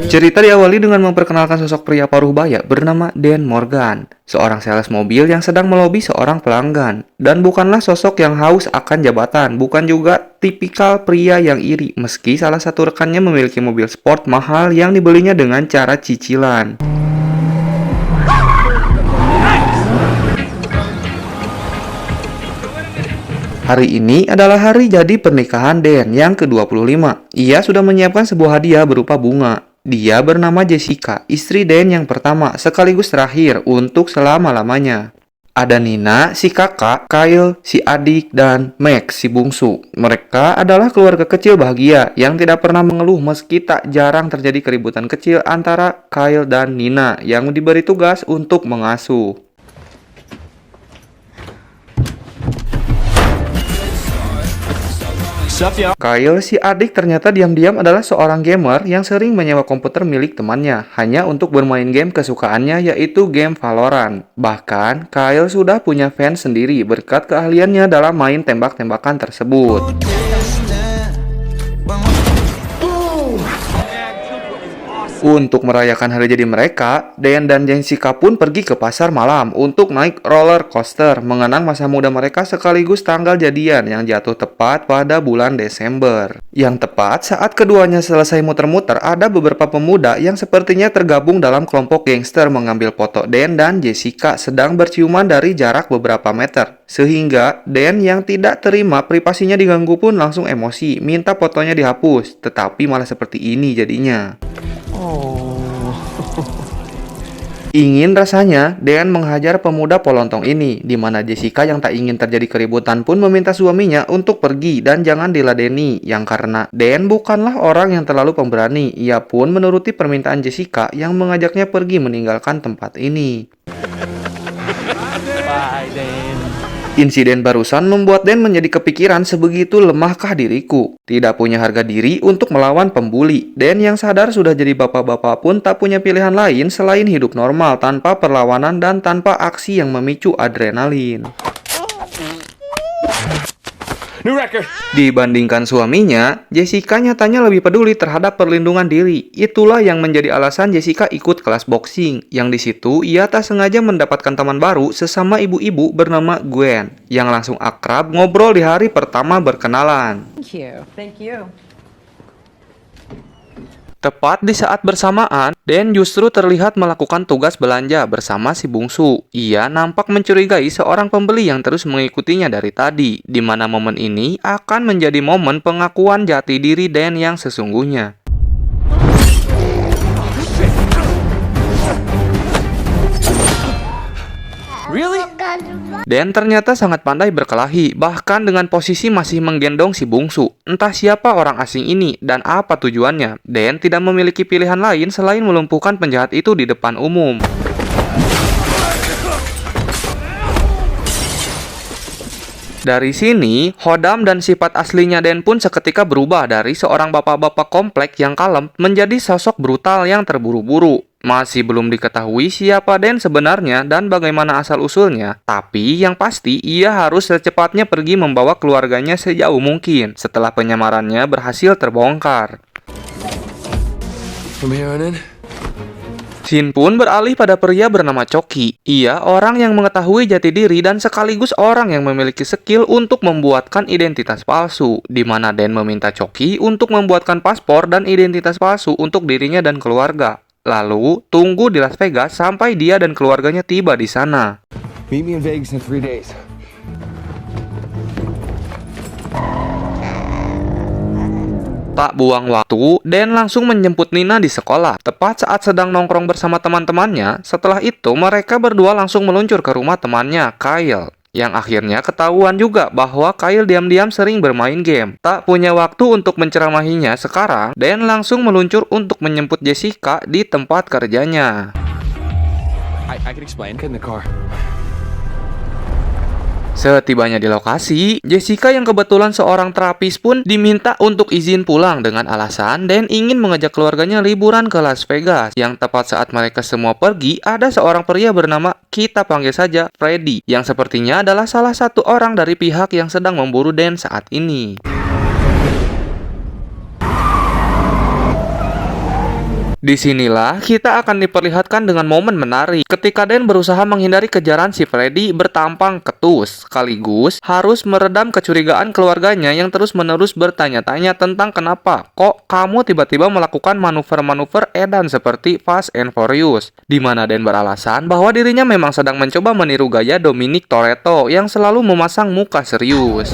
Cerita diawali dengan memperkenalkan sosok pria paruh baya bernama Dan Morgan, seorang sales mobil yang sedang melobi seorang pelanggan. Dan bukanlah sosok yang haus akan jabatan, bukan juga tipikal pria yang iri, meski salah satu rekannya memiliki mobil sport mahal yang dibelinya dengan cara cicilan. Hari ini adalah hari jadi pernikahan Dan yang ke-25. Ia sudah menyiapkan sebuah hadiah berupa bunga. Dia bernama Jessica, istri Dan yang pertama sekaligus terakhir untuk selama-lamanya. Ada Nina, si kakak, Kyle, si adik, dan Max, si bungsu. Mereka adalah keluarga kecil bahagia yang tidak pernah mengeluh meski tak jarang terjadi keributan kecil antara Kyle dan Nina yang diberi tugas untuk mengasuh. Kyle, si adik, ternyata diam-diam adalah seorang gamer yang sering menyewa komputer milik temannya hanya untuk bermain game kesukaannya, yaitu game Valorant. Bahkan, Kyle sudah punya fans sendiri berkat keahliannya dalam main tembak-tembakan tersebut. Untuk merayakan hari jadi mereka, Dan dan Jessica pun pergi ke pasar malam untuk naik roller coaster, mengenang masa muda mereka sekaligus tanggal jadian yang jatuh tepat pada bulan Desember. Yang tepat saat keduanya selesai muter-muter, ada beberapa pemuda yang sepertinya tergabung dalam kelompok gangster mengambil foto Dan dan Jessica sedang berciuman dari jarak beberapa meter. Sehingga Dan yang tidak terima privasinya diganggu pun langsung emosi, minta fotonya dihapus. Tetapi malah seperti ini jadinya. Ingin rasanya Dan menghajar pemuda polontong ini, di mana Jessica yang tak ingin terjadi keributan pun meminta suaminya untuk pergi dan jangan diladeni, yang karena Dan bukanlah orang yang terlalu pemberani. Ia pun menuruti permintaan Jessica yang mengajaknya pergi meninggalkan tempat ini. Bye, Dan. Insiden barusan membuat Dan menjadi kepikiran, sebegitu lemahkah diriku. Tidak punya harga diri untuk melawan pembuli. Dan yang sadar sudah jadi bapak-bapak pun tak punya pilihan lain selain hidup normal tanpa perlawanan dan tanpa aksi yang memicu adrenalin. New record. Dibandingkan suaminya, Jessica nyatanya lebih peduli terhadap perlindungan diri. Itulah yang menjadi alasan Jessica ikut kelas boxing, yang di situ ia tak sengaja mendapatkan teman baru sesama ibu-ibu bernama Gwen, yang langsung akrab ngobrol di hari pertama berkenalan. Thank you. Tepat di saat bersamaan, Dan justru terlihat melakukan tugas belanja bersama si bungsu. Ia nampak mencurigai seorang pembeli yang terus mengikutinya dari tadi, di mana momen ini akan menjadi momen pengakuan jati diri Dan yang sesungguhnya. Really? Dan ternyata sangat pandai berkelahi, bahkan dengan posisi masih menggendong si bungsu. Entah siapa orang asing ini dan apa tujuannya, Dan tidak memiliki pilihan lain selain melumpuhkan penjahat itu di depan umum. Dari sini, hodam dan sifat aslinya Dan pun seketika berubah dari seorang bapak-bapak komplek yang kalem menjadi sosok brutal yang terburu-buru. Masih belum diketahui siapa Dan sebenarnya dan bagaimana asal-usulnya, tapi yang pasti ia harus secepatnya pergi membawa keluarganya sejauh mungkin setelah penyamarannya berhasil terbongkar. From here on in. Scene pun beralih pada pria bernama Coki. Ia orang yang mengetahui jati diri dan sekaligus orang yang memiliki skill untuk membuatkan identitas palsu, di mana Dan meminta Coki untuk membuatkan paspor dan identitas palsu untuk dirinya dan keluarga. Lalu, tunggu di Las Vegas sampai dia dan keluarganya tiba di sana. Meet me in Vegas in 3 days. Tak buang waktu, Dan langsung menjemput Nina di sekolah. Tepat saat sedang nongkrong bersama teman-temannya, setelah itu mereka berdua langsung meluncur ke rumah temannya, Kyle. Yang akhirnya ketahuan juga bahwa Kyle diam-diam sering bermain game. Tak punya waktu untuk menceramahinya sekarang, Dan langsung meluncur untuk menjemput Jessica di tempat kerjanya. I can explain. Get in the car. Setibanya di lokasi, Jessica yang kebetulan seorang terapis pun diminta untuk izin pulang dengan alasan Dan ingin mengajak keluarganya liburan ke Las Vegas. Yang tepat saat mereka semua pergi, ada seorang pria bernama, kita panggil saja Freddy, yang sepertinya adalah salah satu orang dari pihak yang sedang memburu Dan saat ini. Disinilah kita akan diperlihatkan dengan momen menarik ketika Dan berusaha menghindari kejaran si Freddy bertampang ketus, sekaligus harus meredam kecurigaan keluarganya yang terus-menerus bertanya-tanya tentang kenapa kok kamu tiba-tiba melakukan manuver-manuver edan seperti Fast and Furious, di mana Dan beralasan bahwa dirinya memang sedang mencoba meniru gaya Dominic Toretto yang selalu memasang muka serius.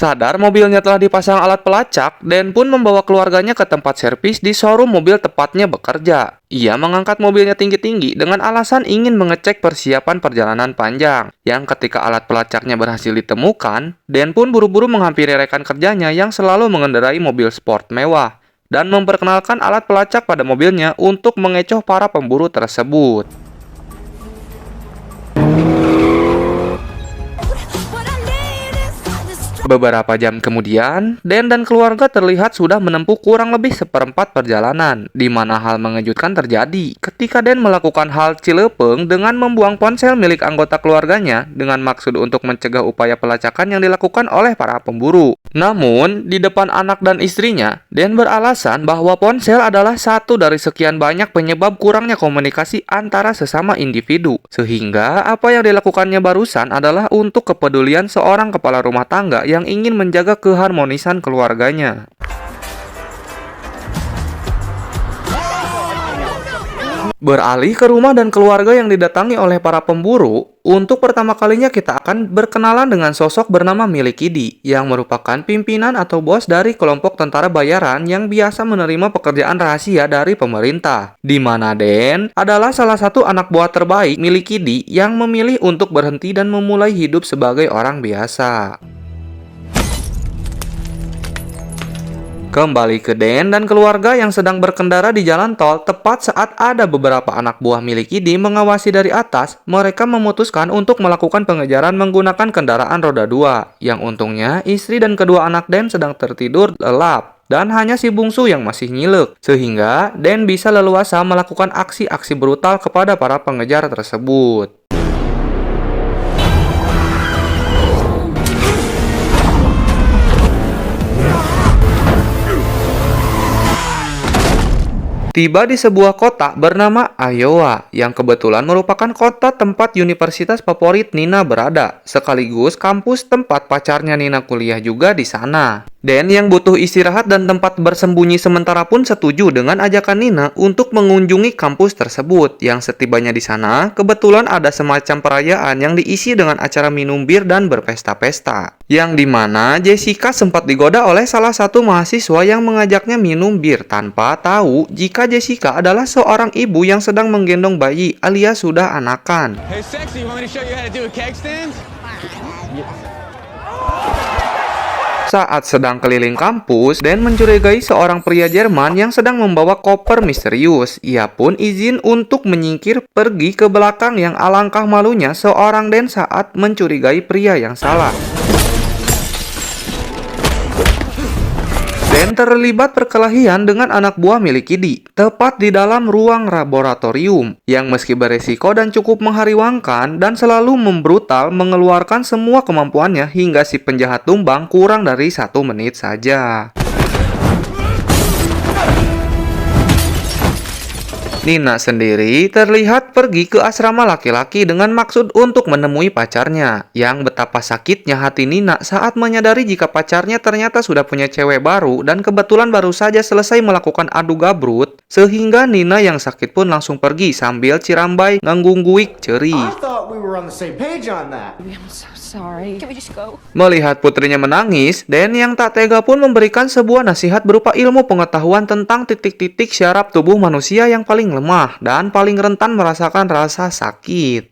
Sadar mobilnya telah dipasang alat pelacak, Dan pun membawa keluarganya ke tempat servis di showroom mobil tepatnya bekerja. Ia mengangkat mobilnya tinggi-tinggi dengan alasan ingin mengecek persiapan perjalanan panjang. Yang ketika alat pelacaknya berhasil ditemukan, Dan pun buru-buru menghampiri rekan kerjanya yang selalu mengendarai mobil sport mewah dan memperkenalkan alat pelacak pada mobilnya untuk mengecoh para pemburu tersebut. Beberapa jam kemudian, Dan dan keluarga terlihat sudah menempuh kurang lebih seperempat perjalanan, di mana hal mengejutkan terjadi ketika Dan melakukan hal cilepeng dengan membuang ponsel milik anggota keluarganya dengan maksud untuk mencegah upaya pelacakan yang dilakukan oleh para pemburu. Namun, di depan anak dan istrinya, Dan beralasan bahwa ponsel adalah satu dari sekian banyak penyebab kurangnya komunikasi antara sesama individu, sehingga apa yang dilakukannya barusan adalah untuk kepedulian seorang kepala rumah tangga yang ingin menjaga keharmonisan keluarganya. Beralih ke rumah dan keluarga yang didatangi oleh para pemburu, untuk pertama kalinya kita akan berkenalan dengan sosok bernama Milikidi, yang merupakan pimpinan atau bos dari kelompok tentara bayaran yang biasa menerima pekerjaan rahasia dari pemerintah. Di mana Dan adalah salah satu anak buah terbaik Milikidi yang memilih untuk berhenti dan memulai hidup sebagai orang biasa. Kembali ke Dan dan keluarga yang sedang berkendara di jalan tol tepat saat ada beberapa anak buah Milikidi mengawasi dari atas, mereka memutuskan untuk melakukan pengejaran menggunakan kendaraan roda 2. Yang untungnya istri dan kedua anak Dan sedang tertidur lelap dan hanya si bungsu yang masih nyilek, sehingga Dan bisa leluasa melakukan aksi-aksi brutal kepada para pengejar tersebut. Tiba di sebuah kota bernama Iowa, yang kebetulan merupakan kota tempat universitas favorit Nina berada, sekaligus kampus tempat pacarnya Nina kuliah juga di sana. Dan yang butuh istirahat dan tempat bersembunyi sementara pun setuju dengan ajakan Nina untuk mengunjungi kampus tersebut. Yang setibanya di sana, kebetulan ada semacam perayaan yang diisi dengan acara minum bir dan berpesta-pesta. Yang dimana Jessica sempat digoda oleh salah satu mahasiswa yang mengajaknya minum bir tanpa tahu jika Jessica adalah seorang ibu yang sedang menggendong bayi alias sudah anakan. Hey, sexy, you want me to show you how to do a keg stand? Saat sedang keliling kampus, Dan mencurigai seorang pria Jerman yang sedang membawa koper misterius. Ia pun izin untuk menyingkir pergi ke belakang yang alangkah malunya seorang Dan saat mencurigai pria yang salah. Dan terlibat perkelahian dengan anak buah Milikidi, tepat di dalam ruang laboratorium, yang meski beresiko dan cukup menghariwangkan dan selalu membrutal mengeluarkan semua kemampuannya hingga si penjahat tumbang kurang dari 1 menit saja. Nina sendiri terlihat pergi ke asrama laki-laki dengan maksud untuk menemui pacarnya. Yang betapa sakitnya hati Nina saat menyadari jika pacarnya ternyata sudah punya cewek baru dan kebetulan baru saja selesai melakukan adu gabrut, sehingga Nina yang sakit pun langsung pergi sambil cirambai nganggungguik ceri. Melihat putrinya menangis, Dan yang tak tega pun memberikan sebuah nasihat berupa ilmu pengetahuan tentang titik-titik syaraf tubuh manusia yang paling lemah dan paling rentan merasakan rasa sakit.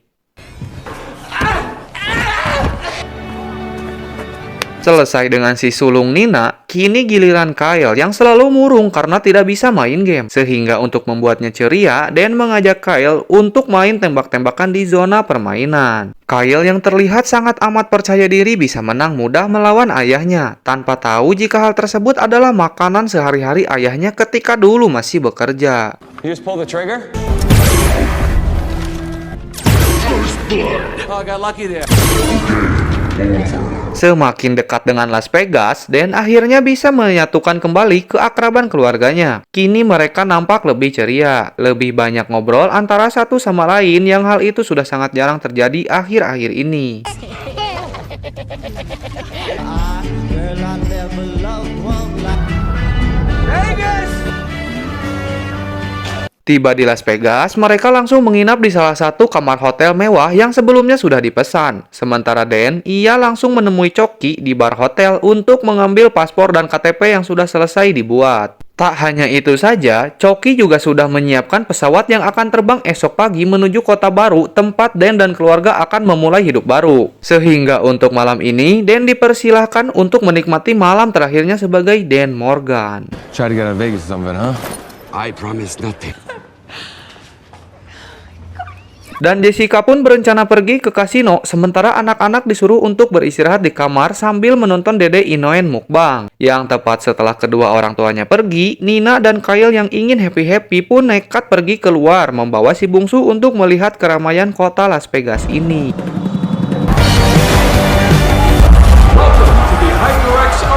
Selesai dengan si sulung Nina, kini giliran Kyle yang selalu murung karena tidak bisa main game. Sehingga untuk membuatnya ceria, Dan mengajak Kyle untuk main tembak-tembakan di zona permainan. Kyle yang terlihat sangat amat percaya diri bisa menang mudah melawan ayahnya, tanpa tahu jika hal tersebut adalah makanan sehari-hari ayahnya ketika dulu masih bekerja. You just pull the trigger? Oh, I got lucky there. Semakin dekat dengan Las Vegas, Dan akhirnya bisa menyatukan kembali keakraban keluarganya. Kini mereka nampak lebih ceria, lebih banyak ngobrol antara satu sama lain yang hal itu sudah sangat jarang terjadi akhir-akhir ini. Tiba di Las Vegas, mereka langsung menginap di salah satu kamar hotel mewah yang sebelumnya sudah dipesan. Sementara Dan, ia langsung menemui Coki di bar hotel untuk mengambil paspor dan KTP yang sudah selesai dibuat. Tak hanya itu saja, Coki juga sudah menyiapkan pesawat yang akan terbang esok pagi menuju kota baru tempat Dan dan keluarga akan memulai hidup baru. Sehingga untuk malam ini, Dan dipersilahkan untuk menikmati malam terakhirnya sebagai Dan Morgan. Try to get out of Vegas or something, huh? I promise nothing. Dan Jessica pun berencana pergi ke kasino, sementara anak-anak disuruh untuk beristirahat di kamar sambil menonton Dede Inoen mukbang. Yang tepat setelah kedua orang tuanya pergi, Nina dan Kyle yang ingin happy-happy pun nekat pergi keluar, membawa si bungsu untuk melihat keramaian kota Las Vegas ini.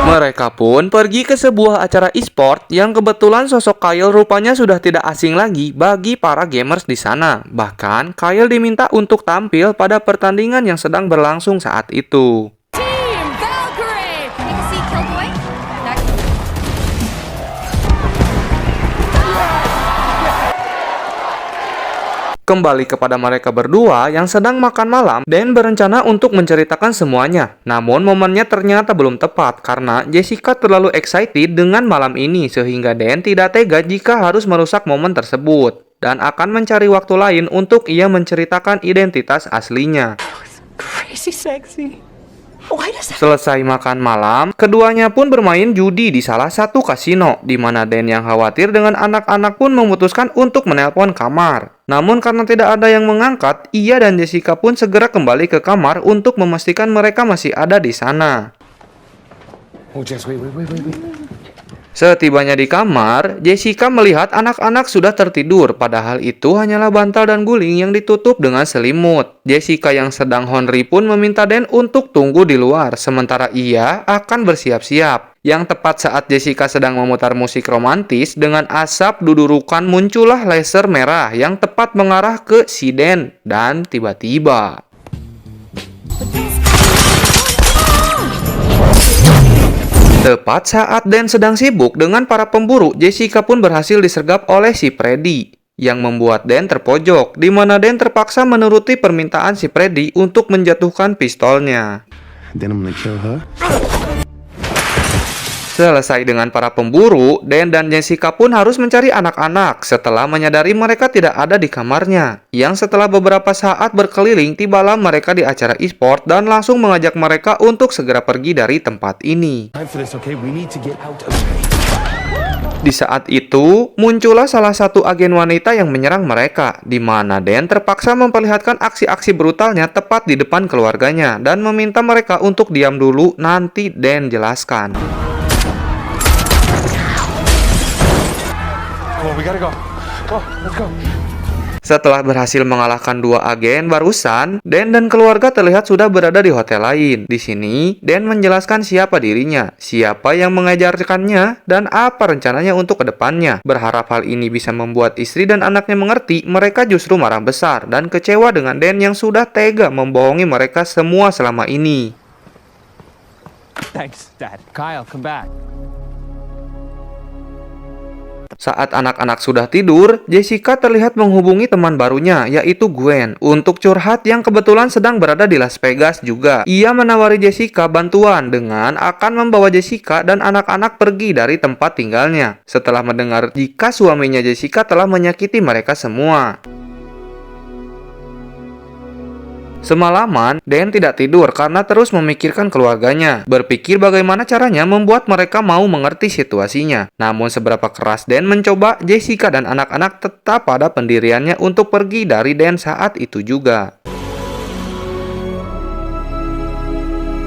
Mereka pun pergi ke sebuah acara e-sport yang kebetulan sosok Kyle rupanya sudah tidak asing lagi bagi para gamers di sana. Bahkan, Kyle diminta untuk tampil pada pertandingan yang sedang berlangsung saat itu. Team Valkyrie! Take a seat, Killboy. Kembali kepada mereka berdua yang sedang makan malam, Dan berencana untuk menceritakan semuanya. Namun momennya ternyata belum tepat karena Jessica terlalu excited dengan malam ini sehingga Dan tidak tega jika harus merusak momen tersebut dan akan mencari waktu lain untuk ia menceritakan identitas aslinya. Crazy sexy. Why does that... Selesai makan malam, keduanya pun bermain judi di salah satu kasino, di mana Dan yang khawatir dengan anak-anak pun memutuskan untuk menelpon kamar. Namun karena tidak ada yang mengangkat, ia dan Jessica pun segera kembali ke kamar untuk memastikan mereka masih ada di sana. Oh, Jess, wait. Setibanya di kamar, Jessica melihat anak-anak sudah tertidur, padahal itu hanyalah bantal dan guling yang ditutup dengan selimut. Jessica yang sedang horny pun meminta Dan untuk tunggu di luar, sementara ia akan bersiap-siap. Yang tepat saat Jessica sedang memutar musik romantis, dengan asap dudurukan muncullah laser merah yang tepat mengarah ke si Dan, dan tiba-tiba... Tepat saat Dan sedang sibuk dengan para pemburu, Jessica pun berhasil disergap oleh si Freddy, yang membuat Dan terpojok, di mana Dan terpaksa menuruti permintaan si Freddy untuk menjatuhkan pistolnya. Then I'm gonna kill her. Selesai dengan para pemburu, Dan dan Jessica pun harus mencari anak-anak setelah menyadari mereka tidak ada di kamarnya. Yang setelah beberapa saat berkeliling, tibalah mereka di acara e-sport dan langsung mengajak mereka untuk segera pergi dari tempat ini. Time for this, okay? We need to get out of Di saat itu, muncullah salah satu agen wanita yang menyerang mereka, di mana Dan terpaksa memperlihatkan aksi-aksi brutalnya tepat di depan keluarganya dan meminta mereka untuk diam dulu, nanti Dan jelaskan. Oh, we gotta go. Go, let's go. Setelah berhasil mengalahkan dua agen barusan, Dan dan keluarga terlihat sudah berada di hotel lain. Di sini, Dan menjelaskan siapa dirinya, siapa yang mengajarkannya, dan apa rencananya untuk kedepannya. Berharap hal ini bisa membuat istri dan anaknya mengerti, mereka justru marah besar dan kecewa dengan Dan yang sudah tega membohongi mereka semua selama ini. Thanks, Dad. Kyle, come back. Saat anak-anak sudah tidur, Jessica terlihat menghubungi teman barunya, yaitu Gwen, untuk curhat yang kebetulan sedang berada di Las Vegas juga. Ia menawari Jessica bantuan dengan akan membawa Jessica dan anak-anak pergi dari tempat tinggalnya, setelah mendengar jika suaminya Jessica telah menyakiti mereka semua. Semalaman, Dan tidak tidur karena terus memikirkan keluarganya, berpikir bagaimana caranya membuat mereka mau mengerti situasinya. Namun seberapa keras Dan mencoba, Jessica dan anak-anak tetap pada pendiriannya untuk pergi dari Dan saat itu juga.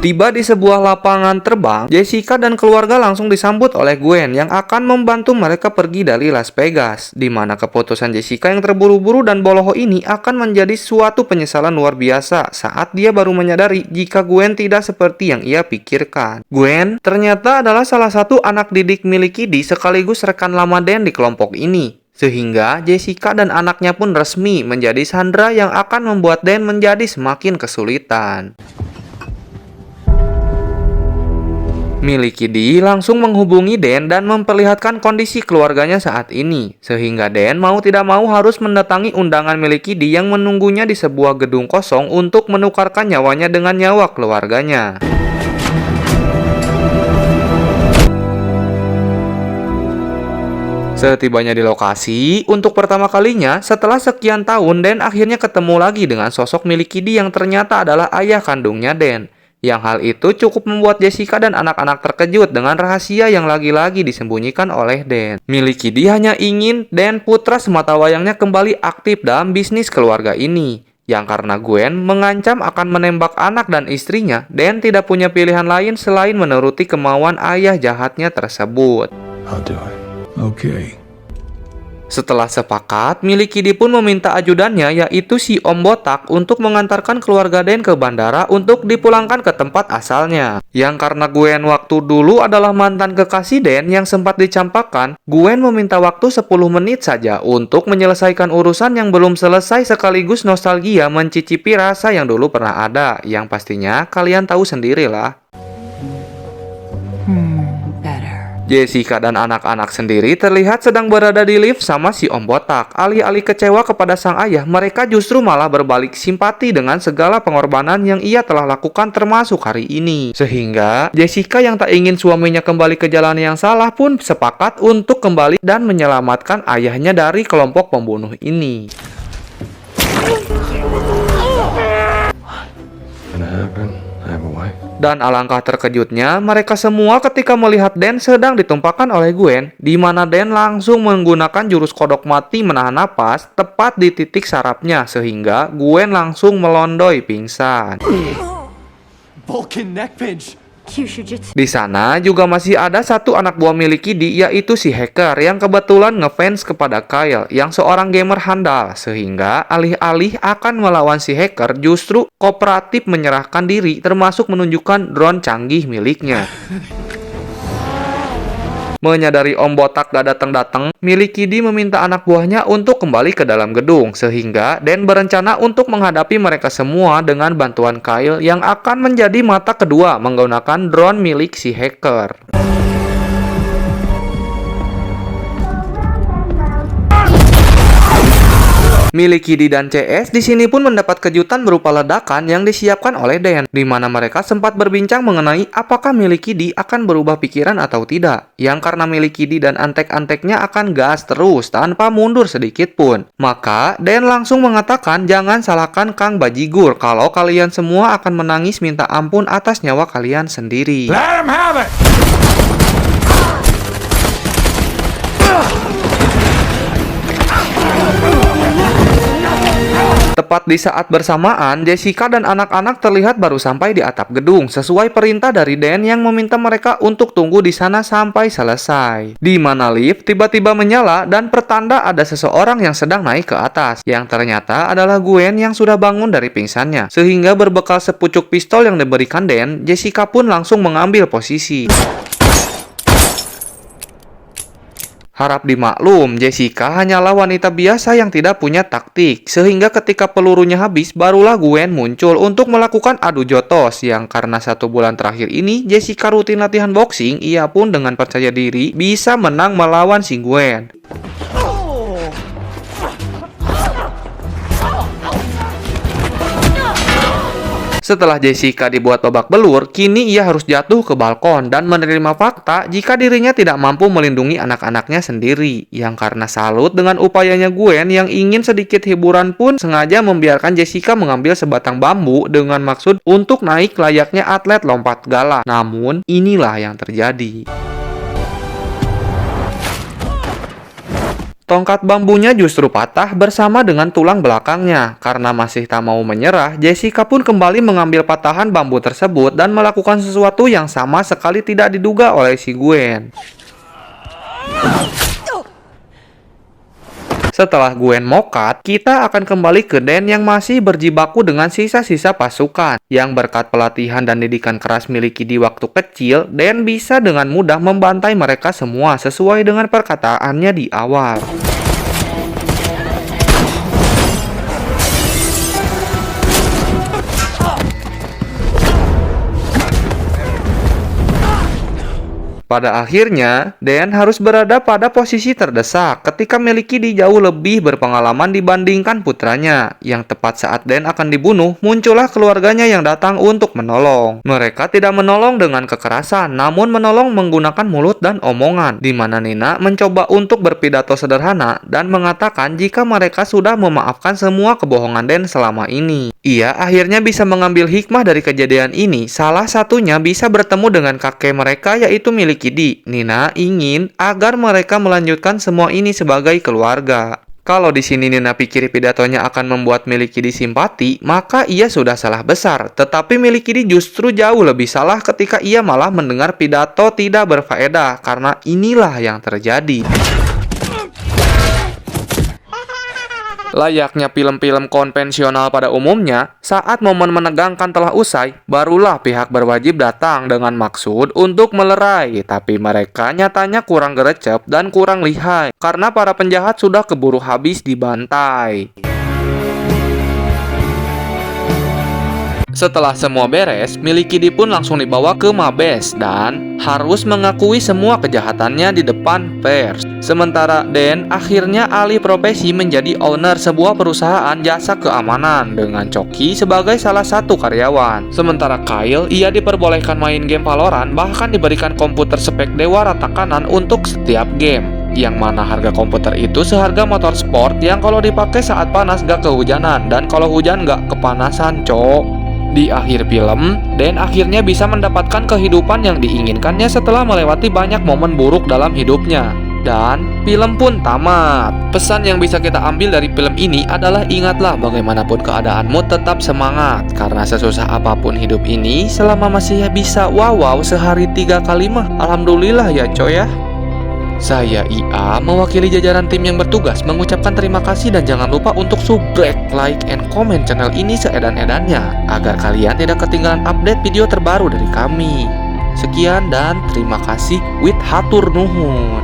Tiba di sebuah lapangan terbang, Jessica dan keluarga langsung disambut oleh Gwen yang akan membantu mereka pergi dari Las Vegas, di mana keputusan Jessica yang terburu-buru dan bodoh ini akan menjadi suatu penyesalan luar biasa saat dia baru menyadari jika Gwen tidak seperti yang ia pikirkan. Gwen ternyata adalah salah satu anak didik milik Kiddy sekaligus rekan lama Dan di kelompok ini. Sehingga Jessica dan anaknya pun resmi menjadi sandera yang akan membuat Dan menjadi semakin kesulitan. Milik Kiddy langsung menghubungi Dan dan memperlihatkan kondisi keluarganya saat ini. Sehingga Dan mau tidak mau harus mendatangi undangan milik Kiddy yang menunggunya di sebuah gedung kosong untuk menukarkan nyawanya dengan nyawa keluarganya. Setibanya di lokasi, untuk pertama kalinya setelah sekian tahun Dan akhirnya ketemu lagi dengan sosok milik Kiddy yang ternyata adalah ayah kandungnya Dan. Yang hal itu cukup membuat Jessica dan anak-anak terkejut dengan rahasia yang lagi-lagi disembunyikan oleh Dan. Milik Kiddy hanya ingin Dan putra sematawayangnya kembali aktif dalam bisnis keluarga ini. Yang karena Gwen mengancam akan menembak anak dan istrinya, Dan tidak punya pilihan lain selain menuruti kemauan ayah jahatnya tersebut. I'll do it. Okay. Setelah sepakat, milik Kiddy pun meminta ajudannya yaitu si Om Botak untuk mengantarkan keluarga Dan ke bandara untuk dipulangkan ke tempat asalnya. Yang karena Gwen waktu dulu adalah mantan kekasih Dan yang sempat dicampakkan, Gwen meminta waktu 10 menit saja untuk menyelesaikan urusan yang belum selesai sekaligus nostalgia mencicipi rasa yang dulu pernah ada. Yang pastinya kalian tahu sendirilah. Better. Jessica dan anak-anak sendiri terlihat sedang berada di lift sama si Om Botak. Alih-alih kecewa kepada sang ayah, mereka justru malah berbalik simpati dengan segala pengorbanan yang ia telah lakukan termasuk hari ini. Sehingga Jessica yang tak ingin suaminya kembali ke jalan yang salah pun sepakat untuk kembali dan menyelamatkan ayahnya dari kelompok pembunuh ini. Gonna happen. I have a wife. Dan alangkah terkejutnya mereka semua ketika melihat Dan sedang ditumpahkan oleh Gwen, di mana Dan langsung menggunakan jurus kodok mati menahan napas tepat di titik sarafnya sehingga Gwen langsung melondoy pingsan. Vulcan neck pinch. Kyushujutsu. Di sana juga masih ada satu anak buah milik Kiddy yaitu si hacker yang kebetulan ngefans kepada Kyle yang seorang gamer handal sehingga alih-alih akan melawan si hacker justru kooperatif menyerahkan diri termasuk menunjukkan drone canggih miliknya. Menyadari Om Botak gak datang-datang, milik Kiddy meminta anak buahnya untuk kembali ke dalam gedung sehingga Dan berencana untuk menghadapi mereka semua dengan bantuan Kyle yang akan menjadi mata kedua menggunakan drone milik si hacker. Milik Kiddy dan CS di sini pun mendapat kejutan berupa ledakan yang disiapkan oleh Dan, di mana mereka sempat berbincang mengenai apakah milik Kiddy akan berubah pikiran atau tidak. Yang karena milik Kiddy dan antek-anteknya akan gas terus tanpa mundur sedikit pun. Maka Dan langsung mengatakan jangan salahkan Kang Bajigur kalau kalian semua akan menangis minta ampun atas nyawa kalian sendiri. Let him have it! Tepat di saat bersamaan, Jessica dan anak-anak terlihat baru sampai di atap gedung sesuai perintah dari Dan yang meminta mereka untuk tunggu di sana sampai selesai. Di mana lift tiba-tiba menyala dan pertanda ada seseorang yang sedang naik ke atas, yang ternyata adalah Gwen yang sudah bangun dari pingsannya. Sehingga berbekal sepucuk pistol yang diberikan Dan, Jessica pun langsung mengambil posisi. Harap dimaklum, Jessica hanyalah wanita biasa yang tidak punya taktik, sehingga ketika pelurunya habis, barulah Gwen muncul untuk melakukan adu jotos, yang karena 1 bulan terakhir ini, Jessica rutin latihan boxing, ia pun dengan percaya diri bisa menang melawan si Gwen. Setelah Jessica dibuat babak belur, kini ia harus jatuh ke balkon dan menerima fakta jika dirinya tidak mampu melindungi anak-anaknya sendiri. Yang karena salut dengan upayanya Gwen yang ingin sedikit hiburan pun sengaja membiarkan Jessica mengambil sebatang bambu dengan maksud untuk naik layaknya atlet lompat gala. Namun, inilah yang terjadi. Tongkat bambunya justru patah bersama dengan tulang belakangnya. Karena masih tak mau menyerah, Jessica pun kembali mengambil patahan bambu tersebut dan melakukan sesuatu yang sama sekali tidak diduga oleh si Gwen. Setelah Gwen mokat, kita akan kembali ke Dan yang masih berjibaku dengan sisa-sisa pasukan. Yang berkat pelatihan dan didikan keras miliki di waktu kecil, Dan bisa dengan mudah membantai mereka semua sesuai dengan perkataannya di awal. Pada akhirnya, Dan harus berada pada posisi terdesak ketika Melikidi jauh lebih berpengalaman dibandingkan putranya. Yang tepat saat Dan akan dibunuh, muncullah keluarganya yang datang untuk menolong. Mereka tidak menolong dengan kekerasan, namun menolong menggunakan mulut dan omongan, di mana Nina mencoba untuk berpidato sederhana dan mengatakan jika mereka sudah memaafkan semua kebohongan Dan selama ini. Ia akhirnya bisa mengambil hikmah dari kejadian ini, salah satunya bisa bertemu dengan kakek mereka yaitu Melikidi. Nina ingin agar mereka melanjutkan semua ini sebagai keluarga. Kalau di sini Nina pikir pidatonya akan membuat Melikidi simpati, maka ia sudah salah besar. Tetapi Melikidi justru jauh lebih salah ketika ia malah mendengar pidato tidak berfaedah, karena inilah yang terjadi. Layaknya film-film konvensional pada umumnya, saat momen menegangkan telah usai, barulah pihak berwajib datang dengan maksud untuk melerai. Tapi mereka nyatanya kurang gercep dan kurang lihai, karena para penjahat sudah keburu habis dibantai. Setelah semua beres, Melikidi pun langsung dibawa ke Mabes dan harus mengakui semua kejahatannya di depan pers. Sementara Dan akhirnya alih profesi menjadi owner sebuah perusahaan jasa keamanan dengan Coki sebagai salah satu karyawan. Sementara Kyle, ia diperbolehkan main game Valorant, bahkan diberikan komputer spek dewa rata kanan untuk setiap game. Yang mana harga komputer itu seharga motor sport yang kalau dipakai saat panas gak kehujanan dan kalau hujan gak kepanasan, cok. Di akhir film, Dan akhirnya bisa mendapatkan kehidupan yang diinginkannya setelah melewati banyak momen buruk dalam hidupnya. Dan film pun tamat. Pesan yang bisa kita ambil dari film ini adalah ingatlah bagaimanapun keadaanmu tetap semangat. Karena sesusah apapun hidup ini, selama masih bisa wow sehari 3 kali mah alhamdulillah ya coy ya. Saya IA mewakili jajaran tim yang bertugas mengucapkan terima kasih dan jangan lupa untuk subscribe, like, and comment channel ini seedan-edannya agar kalian tidak ketinggalan update video terbaru dari kami. Sekian dan terima kasih with hatur nuhun.